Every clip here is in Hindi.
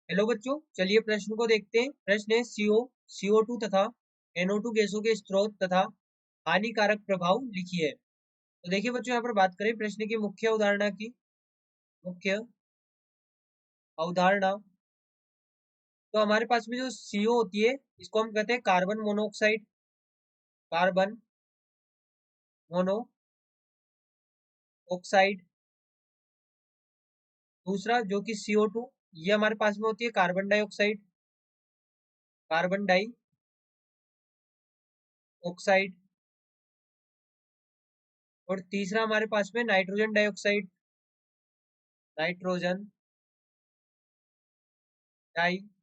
हेलो बच्चों, चलिए प्रश्न को देखते हैं। प्रश्न है CO2 तथा NO2 गैसों के स्रोत तथा हानिकारक प्रभाव लिखिए। तो देखिए बच्चों, यहाँ पर बात करें प्रश्न की मुख्य अवधारणा की। मुख्य अवधारणा, तो हमारे पास में जो CO होती है, इसको हम कहते हैं कार्बन मोनोऑक्साइड। Carbon monoxide. दूसरा जो कि CO2, ये हमारे पास में होती है कार्बन डाइऑक्साइड। Carbon dioxide. और तीसरा हमारे पास में नाइट्रोजन डाइऑक्साइड। Nitrogen dioxide.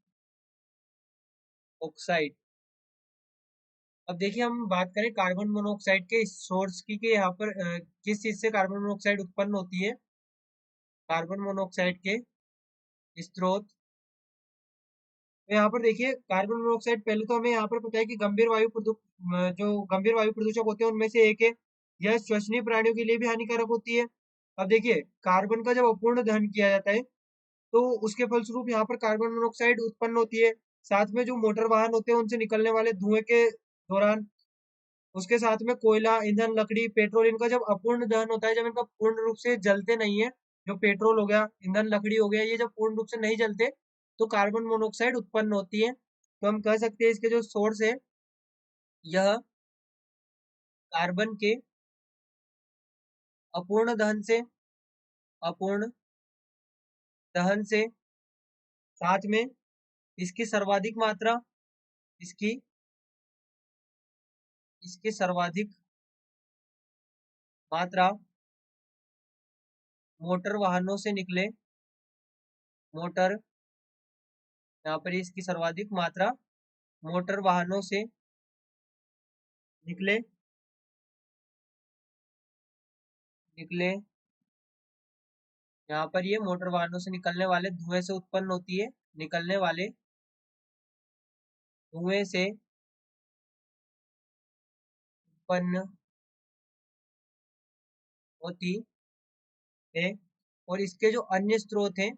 अब देखिए, हम बात करें कार्बन मोनोऑक्साइड के सोर्स की, कि यहाँ पर किस चीज से कार्बन मोनोऑक्साइड उत्पन्न होती है। कार्बन मोनोऑक्साइड के स्रोत। तो यहाँ पर देखिए, कार्बन मोनोऑक्साइड, पहले तो हमें यहाँ पर पता है कि जो गंभीर वायु प्रदूषक होते हैं उनमें से एक है। यह श्वसनीय प्राणियों के लिए भी हानिकारक होती है। अब देखिए, कार्बन का जब अपूर्ण दहन किया जाता है, तो उसके फलस्वरूप यहाँ पर कार्बन मोनोऑक्साइड उत्पन्न होती है। साथ में जो मोटर वाहन होते हैं उनसे निकलने वाले धुएं के दौरान, उसके साथ में कोयला, ईंधन, लकड़ी, पेट्रोल, इनका जब अपूर्ण दहन होता है, जब इनका पूर्ण रूप से जलते नहीं है, जो पेट्रोल हो गया, ईंधन, लकड़ी हो गया, ये जब पूर्ण रूप से नहीं जलते, तो कार्बन मोनोऑक्साइड उत्पन्न होती है। तो हम कह सकते हैं इसके जो सोर्स है, यह कार्बन के अपूर्ण दहन से, अपूर्ण दहन से, साथ में इसकी सर्वाधिक मात्रा, इसकी इसकी सर्वाधिक मात्रा मोटर वाहनों से निकले, मोटर, यहाँ पर इसकी सर्वाधिक मात्रा मोटर वाहनों से निकले निकले यहाँ पर ये मोटर वाहनों से निकलने वाले धुएं से उत्पन्न होती है। निकलने वाले धुएं से उत्पन्न होती है। और इसके जो अन्य स्रोत हैं,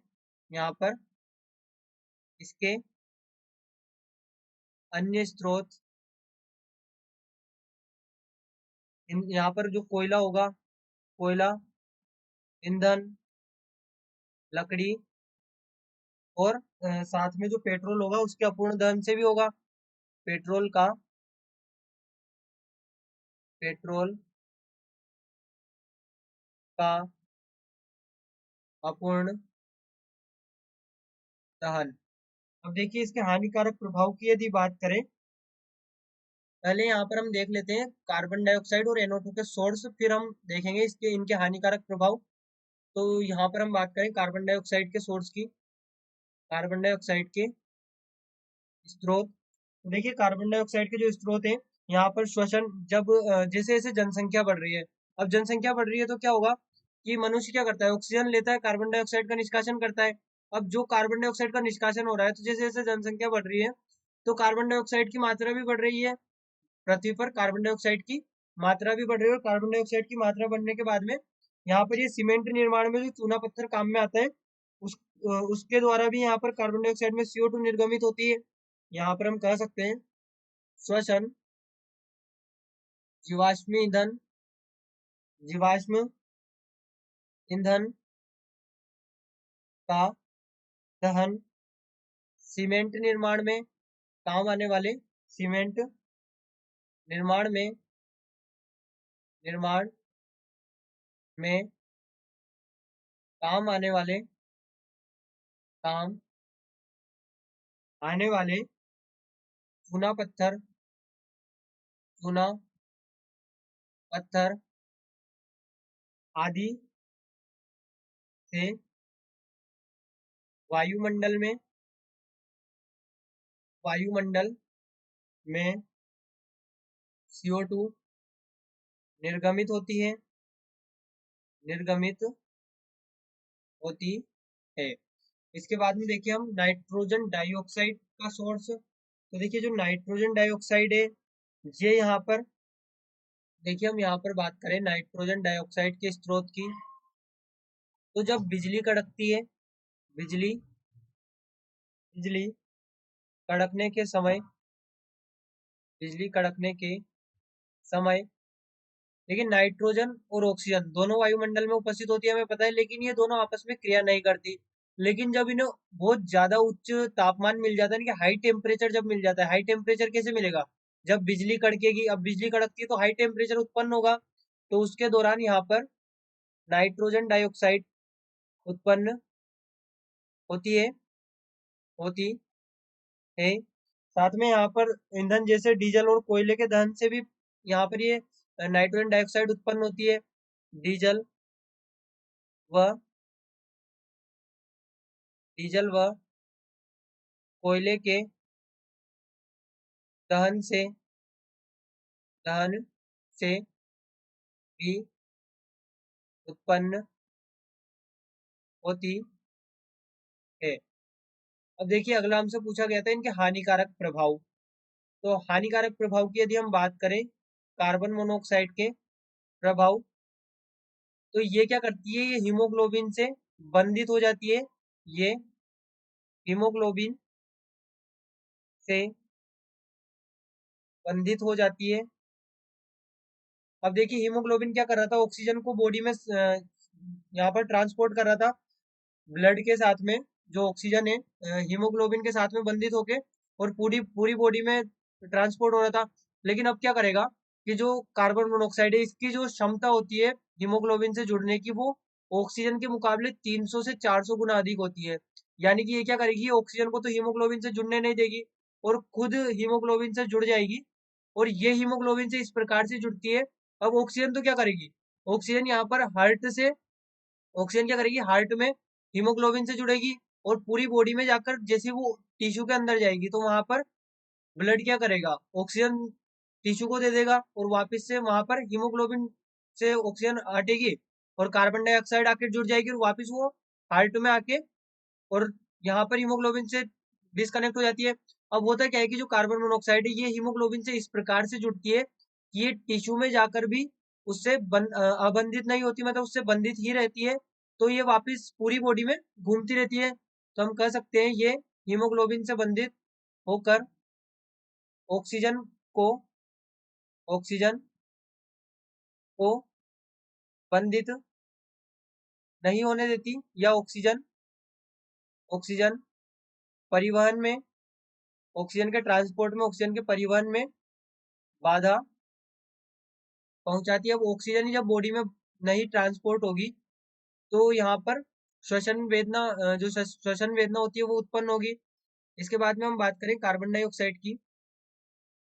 यहाँ पर इसके अन्य स्रोत, यहाँ पर जो कोयला होगा, कोयला, ईंधन, लकड़ी, और साथ में जो पेट्रोल होगा उसके अपूर्ण दहन से भी होगा। पेट्रोल का पेट्रोल का अपूर्ण दहन। अब देखिए, इसके हानिकारक प्रभाव की यदि बात करें, पहले यहाँ पर हम देख लेते हैं कार्बन डाइऑक्साइड और NO2 के सोर्स, फिर हम देखेंगे इसके इनके हानिकारक प्रभाव। तो यहाँ पर हम बात करें कार्बन डाइऑक्साइड के सोर्स की, कार्बन डाइऑक्साइड के स्रोत। तो देखिए, कार्बन डाइऑक्साइड के जो स्रोत हैं, यहाँ पर श्वसन, जब जैसे जैसे जनसंख्या बढ़ रही है, अब जनसंख्या बढ़ रही है तो क्या होगा कि मनुष्य क्या करता है, ऑक्सीजन लेता है, कार्बन डाइऑक्साइड का निष्कासन करता है। अब जो कार्बन डाइऑक्साइड का निष्कासन हो रहा है, तो जैसे जैसे जनसंख्या बढ़ रही है, तो कार्बन डाइऑक्साइड की मात्रा भी बढ़ रही है। पृथ्वी पर कार्बन डाइऑक्साइड की मात्रा भी बढ़ रही है, और कार्बन डाइऑक्साइड की मात्रा बढ़ने के बाद में यहाँ पर ये सीमेंट निर्माण में जो चूना पत्थर काम में आता है, उस उसके द्वारा भी यहाँ पर कार्बन डाइऑक्साइड में CO2 निर्गमित होती है। यहाँ पर हम कह सकते हैं श्वसन, जीवाश्म ईंधन, जीवाश्म ईंधन का दहन, सीमेंट निर्माण में काम आने वाले, सीमेंट निर्माण में निर्माण में काम आने वाले, काम आने वाले चूना पत्थर, चूना पत्थर आदि से वायुमंडल में वायुमंडल में CO2 निर्गमित होती है, निर्गमित होती है। इसके बाद में देखिए हम नाइट्रोजन डाइऑक्साइड का सोर्स। तो देखिए, जो नाइट्रोजन डाइऑक्साइड है, ये यहाँ पर देखिए, हम यहाँ पर बात करें नाइट्रोजन डाइऑक्साइड के स्रोत की, तो जब बिजली कड़कती है, बिजली बिजली कड़कने के समय, बिजली कड़कने के समय, लेकिन नाइट्रोजन और ऑक्सीजन दोनों वायुमंडल में उपस्थित होती है हमें पता है, लेकिन ये दोनों आपस में क्रिया नहीं करती। लेकिन जब इन्हें बहुत ज्यादा उच्च तापमान मिल जाता है, यानी कि हाई टेम्परेचर जब मिल जाता है, हाई टेम्परेचर कैसे मिलेगा, जब बिजली कड़केगी, अब बिजली कड़कती है तो हाई टेम्परेचर उत्पन्न होगा, तो उसके दौरान यहाँ पर नाइट्रोजन डाइऑक्साइड उत्पन्न होती है, होती है। साथ में यहाँ पर ईंधन जैसे डीजल और कोयले के दहन से भी यहाँ पर ये नाइट्रोजन डाइऑक्साइड उत्पन्न होती है। डीजल व डीजल व कोयले के दहन से दहन से भी उत्पन्न होती है। अब देखिए अगला हमसे पूछा गया था इनके हानिकारक प्रभाव। तो हानिकारक प्रभाव की यदि हम बात करें, कार्बन मोनोऑक्साइड के प्रभाव, तो ये क्या करती है, ये हीमोग्लोबिन से बंधित हो जाती है। ये हीमोग्लोबिन से बंधित हो जाती है। अब देखिए हीमोग्लोबिन क्या कर रहा था, ऑक्सीजन को बॉडी में यहाँ पर ट्रांसपोर्ट कर रहा था ब्लड के साथ में, जो ऑक्सीजन है हीमोग्लोबिन के साथ में बंधित होके, और पूरी पूरी बॉडी में ट्रांसपोर्ट हो रहा था। लेकिन अब क्या करेगा कि जो कार्बन मोनोऑक्साइड है, इसकी जो क्षमता होती है हीमोग्लोबिन से जुड़ने की, वो ऑक्सीजन के मुकाबले 300 से 400 गुना अधिक होती है। यानी कि ये क्या करेगी, ऑक्सीजन को तो हीमोग्लोबिन से जुड़ने नहीं देगी और खुद हीमोग्लोबिन से जुड़ जाएगी। और ये हीमोग्लोबिन से इस प्रकार से जुड़ती है। अब ऑक्सीजन तो क्या करेगी, ऑक्सीजन यहाँ पर हार्ट से, ऑक्सीजन क्या करेगी, हार्ट में हीमोग्लोबिन से जुड़ेगी, और पूरी बॉडी में जाकर जैसे वो टिश्यू के अंदर जाएगी, तो वहां पर ब्लड क्या करेगा, ऑक्सीजन टिश्यू को दे देगा, और वापस से वहां पर हीमोग्लोबिन से ऑक्सीजन हटेगी और कार्बन डाइऑक्साइड आके जुड़ जाएगी, और वापस वो हार्ट में आके और यहाँ पर हीमोग्लोबिन से डिस्कनेक्ट हो जाती है। अब होता क्या है कि जो कार्बन मोनोऑक्साइड है, ये हीमोग्लोबिन से इस प्रकार से जुड़ती है कि ये टिश्यू में जाकर भी उससे अबंधित नहीं होती, मतलब उससे बंधित ही रहती है। तो ये वापस पूरी बॉडी में घूमती रहती है। तो हम कह सकते हैं ये हीमोग्लोबिन से बंधित होकर ऑक्सीजन को ऑक्सीजन को बंधित नहीं होने देती, या ऑक्सीजन ऑक्सीजन परिवहन में, ऑक्सीजन के ट्रांसपोर्ट में, ऑक्सीजन के परिवहन में बाधा पहुंचाती है। अब ऑक्सीजन ही जब बॉडी में नहीं ट्रांसपोर्ट होगी, तो यहाँ पर श्वसन वेदना, जो श्वसन वेदना होती है वो उत्पन्न होगी। इसके बाद में हम बात करें कार्बन डाइऑक्साइड की,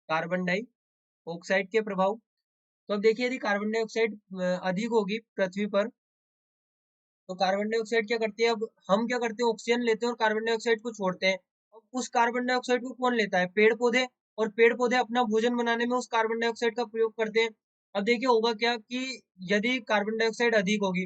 कार्बन डाइऑक्साइड के प्रभाव। तो अब देखिए यदि कार्बन डाइऑक्साइड अधिक होगी पृथ्वी पर, तो कार्बन डाइऑक्साइड क्या करती है, अब हम क्या करते हैं, ऑक्सीजन लेते हैं और कार्बन डाइऑक्साइड को छोड़ते हैं। अब उस कार्बन डाइऑक्साइड को कौन लेता है, पेड़ पौधे, और पेड़ पौधे अपना भोजन बनाने में उस कार्बन डाइऑक्साइड का प्रयोग करते हैं। अब देखिए होगा क्या कि यदि कार्बन डाइऑक्साइड अधिक होगी,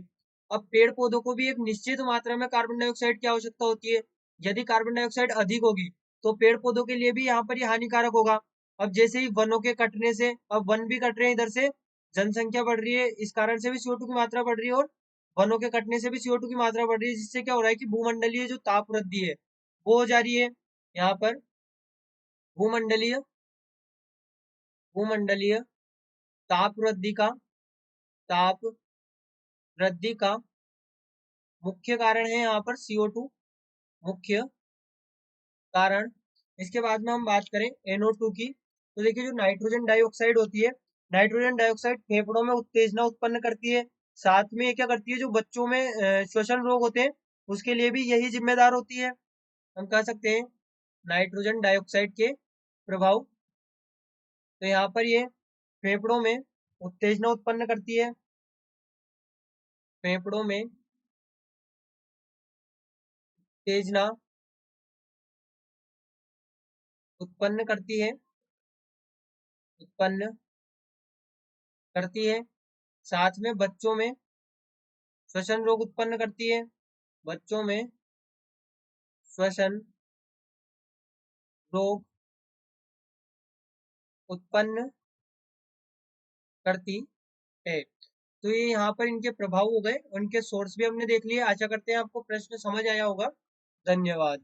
अब पेड़ पौधों को भी एक निश्चित मात्रा में कार्बन डाइऑक्साइड की आवश्यकता होती है। यदि कार्बन डाइऑक्साइड अधिक होगी, तो पेड़ पौधों के लिए भी यहाँ पर ये हानिकारक होगा। अब जैसे ही वनों के कटने से, अब वन भी कट रहे हैं इधर से, जनसंख्या बढ़ रही है, इस कारण से भी CO2 की मात्रा बढ़ रही है, और वनों के कटने से भी CO2 की मात्रा बढ़ रही है, जिससे क्या हो रहा है कि भूमंडलीय जो ताप वृद्धि है वो हो जा रही है। यहाँ पर भूमंडलीय भूमंडलीय ताप वृद्धि का ताप वृद्धि का मुख्य कारण है यहाँ पर CO2, मुख्य कारण। इसके बाद में हम बात करें NO2 की, तो देखिए जो नाइट्रोजन डाइऑक्साइड होती है, नाइट्रोजन डाइऑक्साइड फेफड़ों में उत्तेजना उत्पन्न करती है। साथ में ये क्या करती है, जो बच्चों में श्वसन रोग होते हैं उसके लिए भी यही जिम्मेदार होती है। हम कह सकते हैं नाइट्रोजन डाइऑक्साइड के प्रभाव, तो यहाँ पर ये फेफड़ों में उत्तेजना उत्पन्न करती है, फेफड़ों में उत्तेजना उत्पन्न करती है, उत्पन्न करती है। साथ में बच्चों में श्वसन रोग उत्पन्न करती है, बच्चों में श्वसन रोग उत्पन्न करती है। तो ये यहाँ पर इनके प्रभाव हो गए, उनके सोर्स भी हमने देख लिए। आशा करते हैं आपको प्रश्न समझ आया होगा। धन्यवाद।